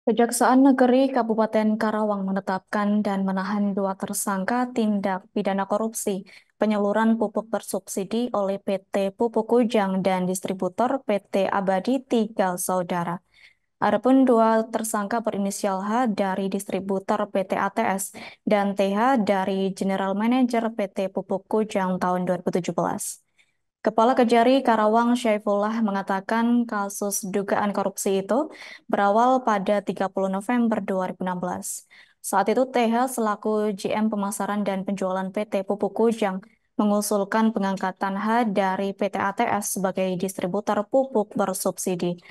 Kejaksaan Negeri Kabupaten Karawang menetapkan dan menahan dua tersangka tindak pidana korupsi penyaluran pupuk bersubsidi oleh PT Pupuk Kujang dan distributor PT Abadi Tiga Saudara. Adapun dua tersangka berinisial H dari distributor PT ATS dan TH dari General Manager PT Pupuk Kujang tahun 2017. Kepala Kejari Karawang Syaifullah mengatakan kasus dugaan korupsi itu berawal pada 30 November 2016. Saat itu TH selaku GM pemasaran dan penjualan PT Pupuk Kujang mengusulkan pengangkatan H dari PT ATS sebagai distributor pupuk bersubsidi.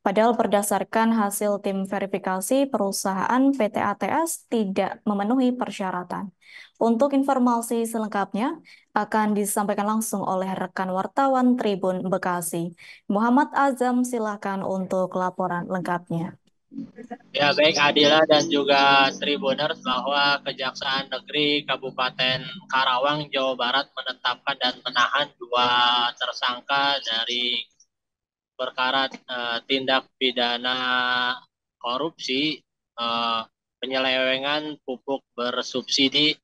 Padahal berdasarkan hasil tim verifikasi, perusahaan PT ATS tidak memenuhi persyaratan. Untuk informasi selengkapnya, akan disampaikan langsung oleh rekan wartawan Tribun Bekasi. Muhammad Azam, silakan untuk laporan lengkapnya. Ya, baik Adila dan juga Tribuners bahwa Kejaksaan Negeri Kabupaten Karawang, Jawa Barat menetapkan dan menahan dua tersangka dari perkara tindak pidana korupsi eh, penyelewengan pupuk bersubsidi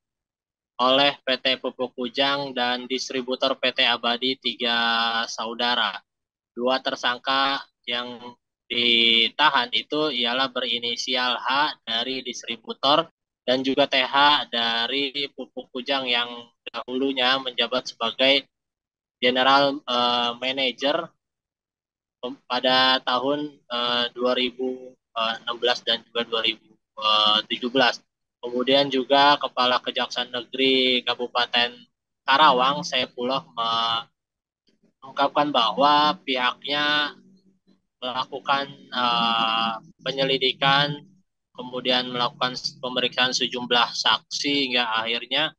oleh PT Pupuk Kujang dan distributor PT Abadi Tiga Saudara. Dua tersangka yang ditahan itu ialah berinisial H dari distributor dan juga TH dari Pupuk Kujang yang dahulunya menjabat sebagai General Manager pada tahun 2016 dan juga 2017. Kemudian juga Kepala Kejaksaan Negeri Kabupaten Karawang, Saifullah, mengungkapkan bahwa pihaknya melakukan penyelidikan, kemudian melakukan pemeriksaan sejumlah saksi hingga akhirnya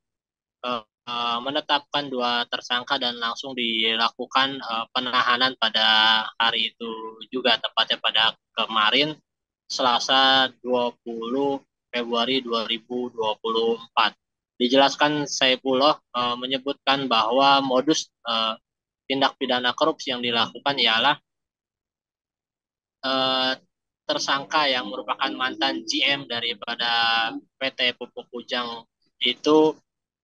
menetapkan dua tersangka dan langsung dilakukan penahanan pada hari itu juga, tepatnya pada kemarin Selasa 20 Februari 2024. Dijelaskan Saifullah menyebutkan bahwa modus tindak pidana korupsi yang dilakukan ialah eh, tersangka yang merupakan mantan GM daripada PT Pupuk Kujang itu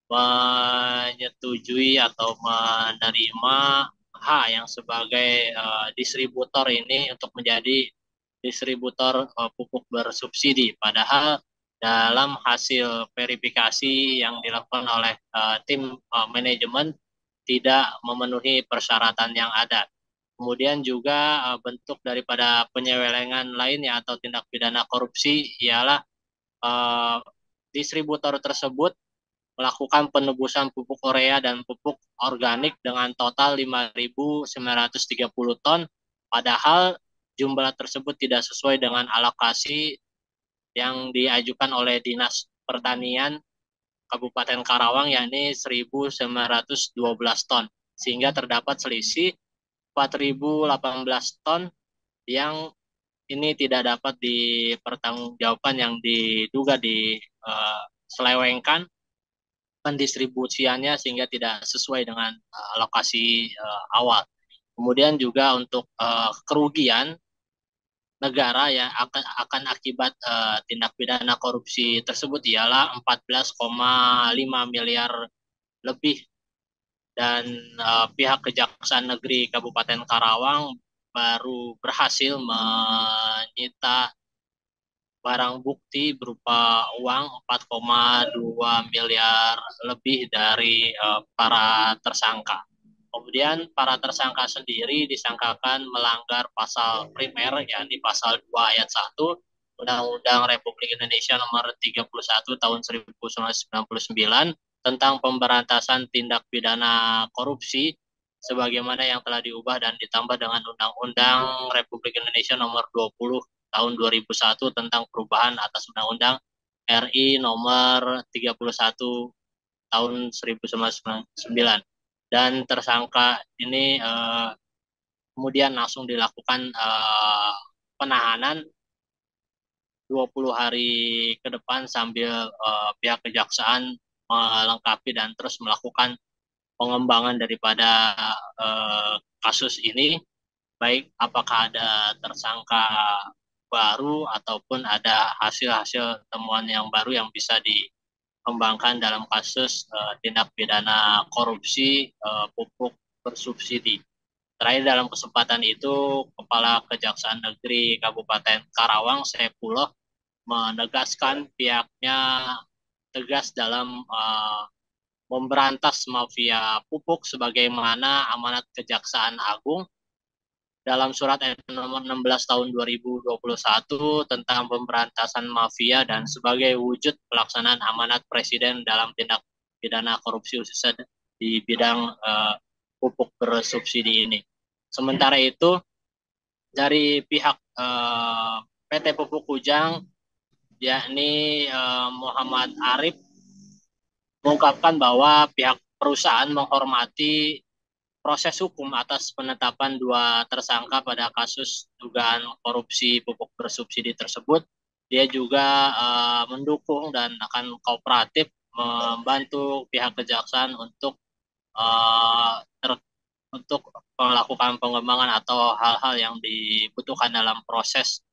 menyetujui atau menerima H yang sebagai distributor ini untuk menjadi distributor pupuk bersubsidi. Padahal dalam hasil verifikasi yang dilakukan oleh tim manajemen tidak memenuhi persyaratan yang ada. Kemudian juga bentuk daripada penyelewengan lainnya atau tindak pidana korupsi ialah uh, distributor tersebut melakukan penebusan pupuk urea dan pupuk organik dengan total 5.930 ton, padahal jumlah tersebut tidak sesuai dengan alokasi yang diajukan oleh Dinas Pertanian Kabupaten Karawang, yakni 1.912 ton, sehingga terdapat selisih 4.018 ton yang ini tidak dapat dipertanggungjawabkan, yang diduga diselewengkan pendistribusiannya sehingga tidak sesuai dengan lokasi awal. Kemudian juga untuk kerugian negara ya akan akibat tindak pidana korupsi tersebut ialah 14,5 miliar lebih, dan pihak Kejaksaan Negeri Kabupaten Karawang baru berhasil menyita barang bukti berupa uang 4,2 miliar lebih dari para tersangka. Kemudian para tersangka sendiri disangkakan melanggar pasal primer, yakni pasal 2 ayat 1 Undang-Undang Republik Indonesia nomor 31 tahun 1999 tentang pemberantasan tindak pidana korupsi, sebagaimana yang telah diubah dan ditambah dengan Undang-Undang Republik Indonesia nomor 20 tahun 2001 tentang perubahan atas Undang-Undang RI nomor 31 tahun 1999. Dan tersangka ini kemudian langsung dilakukan penahanan 20 hari ke depan sambil pihak kejaksaan melengkapi dan terus melakukan pengembangan daripada kasus ini, baik apakah ada tersangka baru ataupun ada hasil-hasil temuan yang baru yang bisa dikembangkan dalam kasus tindak pidana korupsi pupuk bersubsidi. Terakhir dalam kesempatan itu, Kepala Kejaksaan Negeri Kabupaten Karawang, Saifullah, menegaskan pihaknya tegas dalam memberantas mafia pupuk sebagaimana amanat Kejaksaan Agung dalam surat nomor 16 tahun 2021 tentang pemberantasan mafia dan sebagai wujud pelaksanaan amanat Presiden dalam tindak pidana korupsi khususnya di bidang pupuk bersubsidi ini. Sementara itu, dari pihak PT Pupuk Kujang, yakni Muhammad Arif, mengungkapkan bahwa pihak perusahaan menghormati proses hukum atas penetapan 2 tersangka pada kasus dugaan korupsi pupuk bersubsidi tersebut. Dia juga mendukung dan akan kooperatif membantu pihak kejaksaan untuk melakukan pengembangan atau hal-hal yang dibutuhkan dalam proses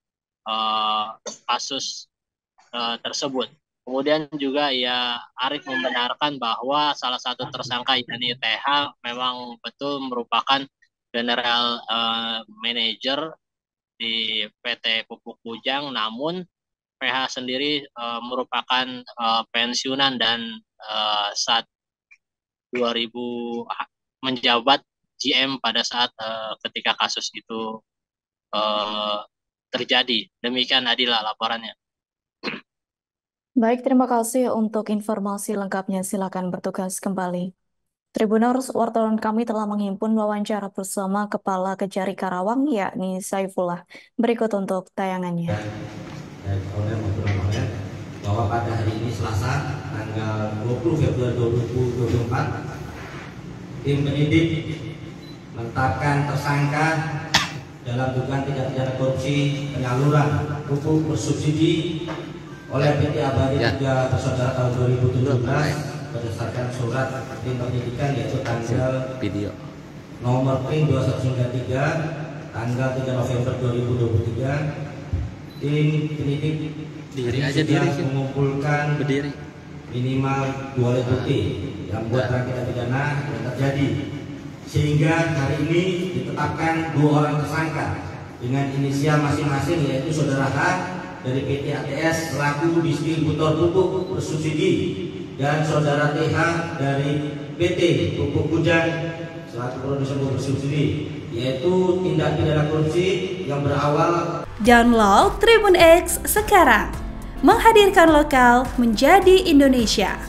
kasus tersebut. Kemudian juga Arif membenarkan bahwa salah satu tersangka yakni TH memang betul merupakan general manager di PT Pupuk Kujang, namun PH sendiri merupakan pensiunan dan saat 2000 menjabat GM pada saat ketika kasus itu terjadi. Demikian Adila laporannya. Baik, terima kasih untuk informasi lengkapnya. Silakan bertugas kembali. Tribuners, wartawan kami telah menghimpun wawancara bersama Kepala Kejari Karawang, yakni Saifullah. Berikut untuk tayangannya. Bahwa pada hari ini Selasa, tanggal 20 Februari 2024, tim penyidik menetapkan tersangka dalam dugaan tindak pidana korupsi penyaluran pupuk bersubsidi oleh PT Abadi 3 Bersaudara tahun 2017 berdasarkan surat tim penyidikan yaitu tanggal nomor PIN 2193 tanggal 3 November 2023. Tim penyidik sudah mengumpulkan minimal 2 alat bukti yang buat tindak pidana yang terjadi, sehingga hari ini ditetapkan 2 orang tersangka dengan inisial masing-masing, yaitu Saudara H dari PT ATS selaku distributor pupuk bersubsidi dan Saudara TH dari PT Pupuk Kujang selaku produsen pupuk bersubsidi, yaitu tindak pidana korupsi yang berawal. Download Tribun X sekarang, menghadirkan lokal menjadi Indonesia.